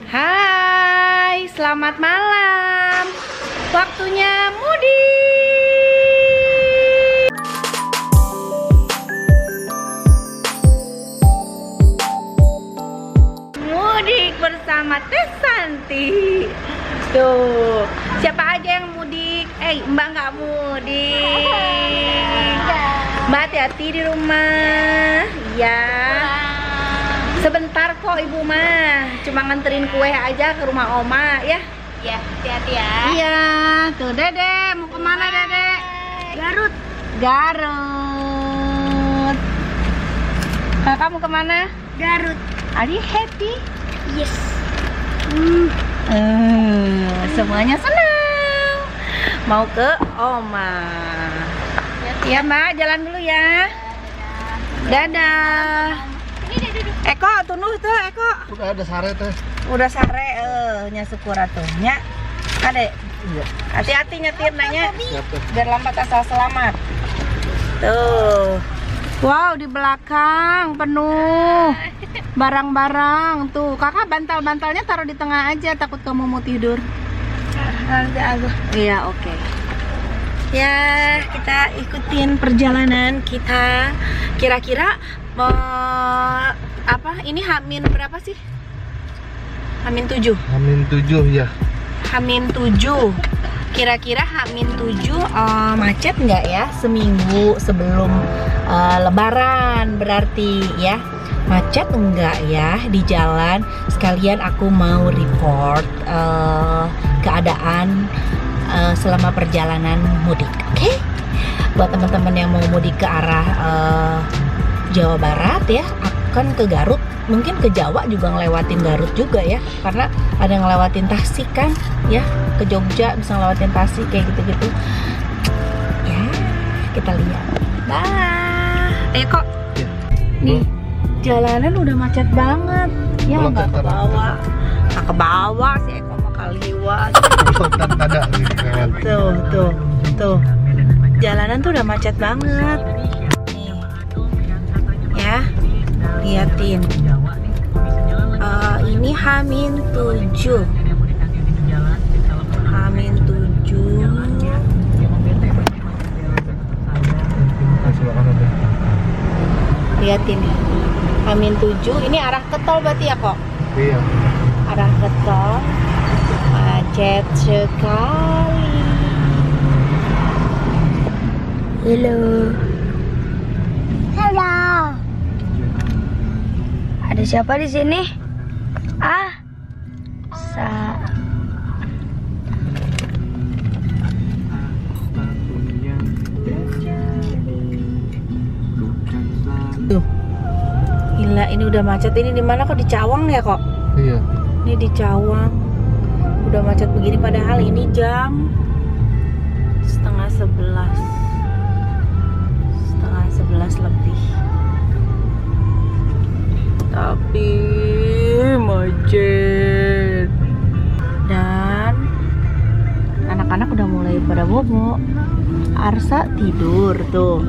Hai, selamat malam. Waktunya mudik. Mudik bersama Teh Santi. Tuh, siapa aja yang mudik? Mbak nggak mudik. Mbak hati-hati di rumah. Ya. Sebentar kok ibu mah, cuma nganterin kue aja ke rumah oma ya. Ya, hati-hati ya. Iya, tuh Dede, mau kemana Dede? Garut. Garut. Kakak mau kemana? Garut. Are you happy? Yes. Semuanya senang. Mau ke oma. Ya Mbak, jalan dulu ya. Dadah. Eko, tunuh tuh Eko. Udah ada sare teh. Udah sare, nya syukur atuh nya. Ade. Iya. Hati-hati nyetir nanya. Siap teh. Biar lambat asal selamat. Tuh. Wow, di belakang penuh barang-barang. Tuh, kakak bantal-bantalnya taruh di tengah aja, takut kamu mau tidur. Nanti aku. Iya, oke. Ya, kita ikutin perjalanan kita. Kira-kira apa? Ini Hamin berapa sih? Hamin 7. Hamin 7 ya. Hamin 7. Kira-kira Hamin 7 macet nggak ya seminggu sebelum Lebaran berarti ya? Macet enggak ya di jalan? Sekalian aku mau report keadaan selama perjalanan mudik. Oke? Buat teman-teman yang mau mudik ke arah Jawa Barat ya, akan ke Garut, mungkin ke Jawa juga ngelewatin Garut juga ya, karena ada yang ngelewatin Tasik kan ya, ke Jogja bisa ngelewatin Tasik kayak gitu-gitu ya. Kita lihat. Bye. Kok Ya. nih jalanan udah macet banget ya, Belum nggak ke tentu. bawah, nggak ke bawah sih Eko mau kaliwat. Sultan ada nih kawan. Tuh jalanan tuh udah macet banget nih ya, liatin. Ini Hamin 7. Hamin 7. Liatin nih, Hamin 7. Ini arah ke tol berarti ya kok? Iya. Arah ke tol macet sekali. Halo. Halo. Ada siapa di sini? Tuh. Gila, ini udah macet. Ini di mana kok? Di Cawang ya kok? Iya. Ini di Cawang. Udah macet begini padahal ini jam setengah 11 lebih. Tapi macet. Dan anak-anak udah mulai pada bobo. Arsa tidur tuh.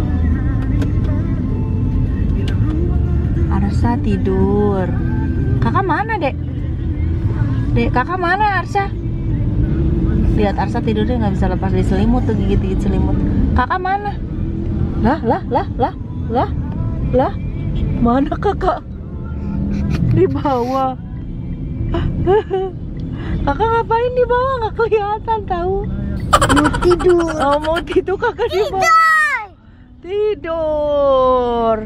Arsa tidur. Kakak mana, Dek? Dek, kakak mana Arsa? Lihat Arsa tidurnya nggak bisa lepas dari selimut tuh, gigit-gigit selimut. Kakak mana? Lah. Mana kakak? Di bawah. Kakak ngapain di bawah? Nggak kelihatan tahu. Mau tidur. Oh, mau tidur kakak di bawah. Tidur.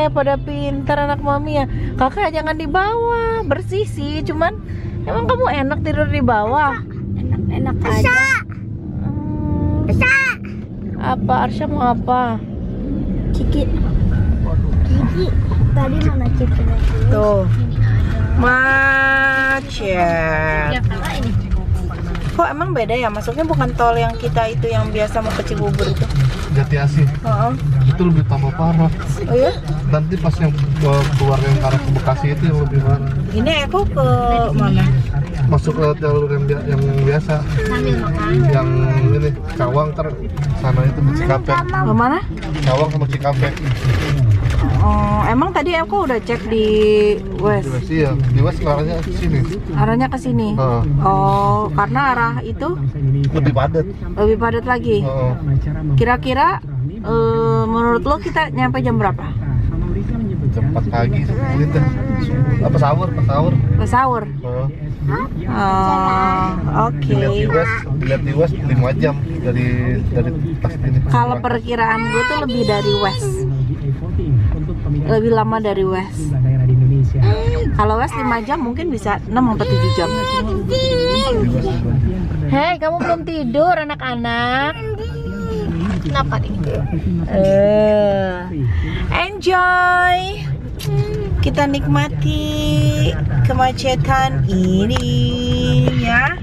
Pada pintar anak mami ya. Kakak jangan di bawah, bersih sih. Cuman emang kamu enak tidur di bawah? Enak aja. Apa Arsya mau apa? Ciki. Tadi mana Ciki? Tuh, macet. Kok emang beda ya? Masuknya bukan tol yang kita itu yang biasa mau ke Cibubur itu? Jati Asih. Itu lebih tambah parah. Oh ya? Nanti pas yang keluar yang arah ke Bekasi itu yang lebih parah. Ini aku ke mana? Masuk lewat jalur yang biasa. Yang ini Cawang sana itu Cikampek. Ke mana? Cawang sama Cikampek. Oh, emang tadi aku udah cek di West. Iya, di West arahnya ke sini. Arahnya ke sini. Heeh. Oh, karena arah itu Lebih padat. lebih padat lagi. Heeh. Kira-kira menurut lo kita nyampe jam berapa? Jam 4 pagi gitu. Apa sahur, pas sahur. Pas sahur. Heeh. Oh, oke. Dilihat di West 5 jam dari pas ini. Kalau perkiraan gue tuh lebih dari West. Lebih lama dari West. Kalau West 5 jam mungkin bisa 6 sampai 7 jam. Hei, kamu belum tidur anak-anak? Kenapa nih? Enjoy. Kita nikmati kemacetan ini ya.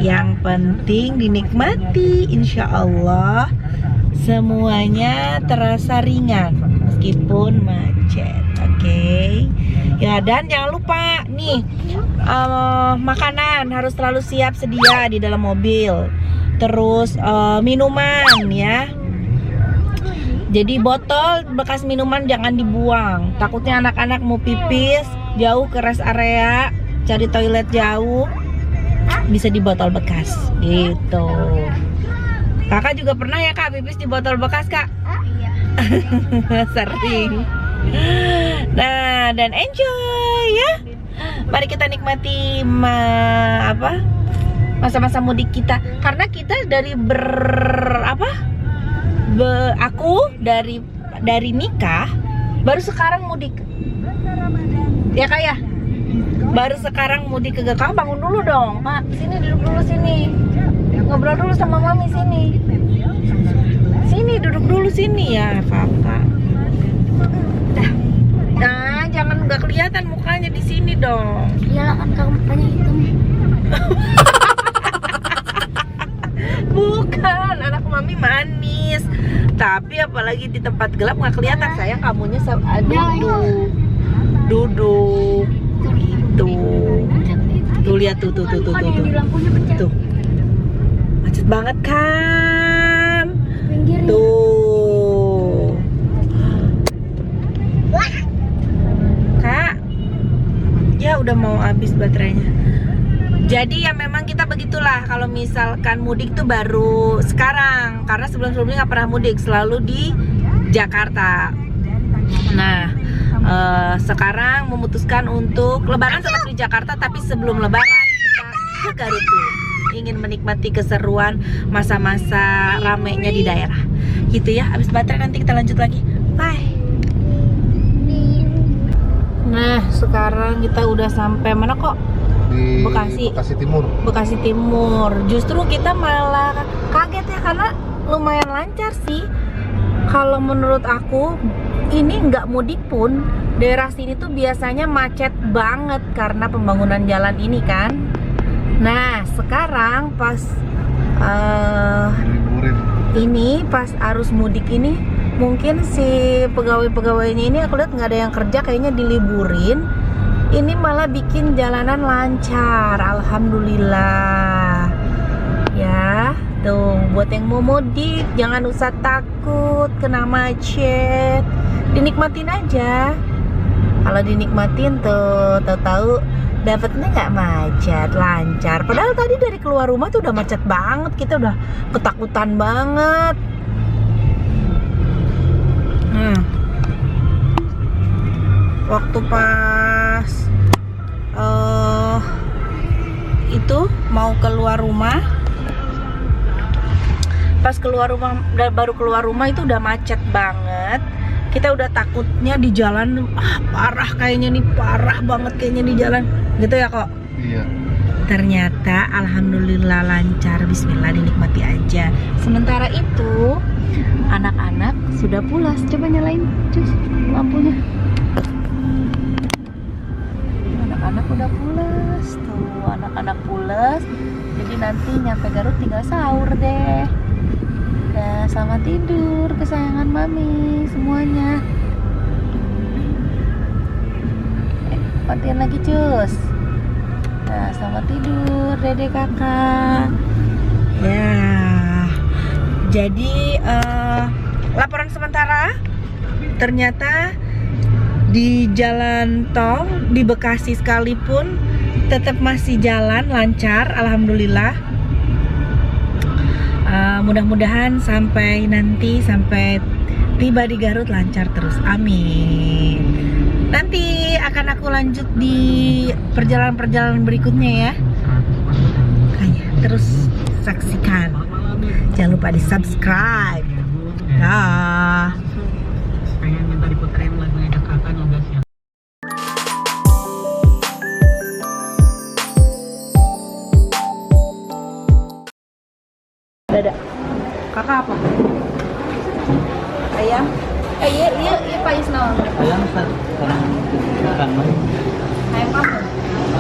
Yang penting dinikmati, insya Allah semuanya terasa ringan meskipun macet. Oke. Ya, dan jangan lupa nih makanan harus selalu siap sedia di dalam mobil. Terus minuman ya. Jadi botol bekas minuman jangan dibuang. Takutnya anak-anak mau pipis jauh ke rest area, cari toilet jauh, bisa di botol bekas gitu. Kakak juga pernah ya Kak pipis di botol bekas Kak? Iya. Sering. Nah, dan enjoy ya. Mari kita nikmati masa-masa mudik kita. Karena kita dari aku dari nikah baru sekarang mudik. Ya Kak ya? Baru sekarang mudik ke Kak. Bangun dulu dong, Kak. Sini duduk dulu sini. Ngobrol dulu sama Mami sini. Sini duduk dulu sini ya, Kakak. Nah, jangan nggak kelihatan mukanya di sini dong. Iyalah kan kamu mukanya hitam. Bukan, anak Mami manis. Tapi apalagi di tempat gelap nggak kelihatan. Sayang, kamunya duduk. Gitu. Tuh lihat tuh. Tuh. Macet banget kan? Tuh. Kak. Ya udah mau habis baterainya. Jadi ya memang kita begitulah kalau misalkan mudik tuh baru sekarang, karena sebelum-sebelumnya nggak pernah mudik, selalu di Jakarta. Nah sekarang memutuskan untuk Lebaran tetap di Jakarta, tapi sebelum Lebaran kita ke Garut tuh, ingin menikmati keseruan masa-masa ramainya di daerah gitu ya. Habis baterai nanti kita lanjut lagi, bye. Nah sekarang kita udah sampai mana kok? Di Bekasi Timur. Justru kita malah kaget ya, karena lumayan lancar sih. Kalau menurut aku ini nggak mudik pun daerah sini tuh biasanya macet banget karena pembangunan jalan ini kan. Nah sekarang pas pas arus mudik ini mungkin si pegawai-pegawainya ini aku lihat nggak ada yang kerja, kayaknya diliburin. Ini malah bikin jalanan lancar, alhamdulillah. Ya, tuh buat yang mau mudik jangan usah takut kena macet. Dinikmatin aja. Kalau dinikmatin tuh, tahu-tahu dapetnya nggak macet, lancar. Padahal tadi dari keluar rumah tuh udah macet banget, kita udah ketakutan banget. Waktu pas itu mau keluar rumah, baru keluar rumah itu udah macet banget. Kita udah takutnya di jalan, parah kayaknya nih, parah banget kayaknya di jalan gitu ya kok. Iya. Ternyata alhamdulillah lancar, bismillah, dinikmati aja. Sementara itu anak-anak sudah pulas. Coba nyalain cus lampunya. Anak-anak udah pulas tuh, anak-anak pulas. Jadi nanti nyampe Garut tinggal sahur deh. Nah, selamat tidur kesayangan Mami semuanya. Matiin lagi cus. Nah, selamat tidur Dede kakak. Ya. Jadi laporan sementara ternyata di jalan tol di Bekasi sekalipun tetap masih jalan lancar, alhamdulillah. Mudah-mudahan sampai tiba di Garut lancar terus, amin. Nanti akan aku lanjut di perjalanan berikutnya ya. Makanya terus saksikan, jangan lupa di subscribe. Dah. Pengen minta diputerin lagunya Jakarta 12 ya. Dada. Kakak apa? Ayam? Iya Pak Isno. Ayam sekarang makan Ayam apa?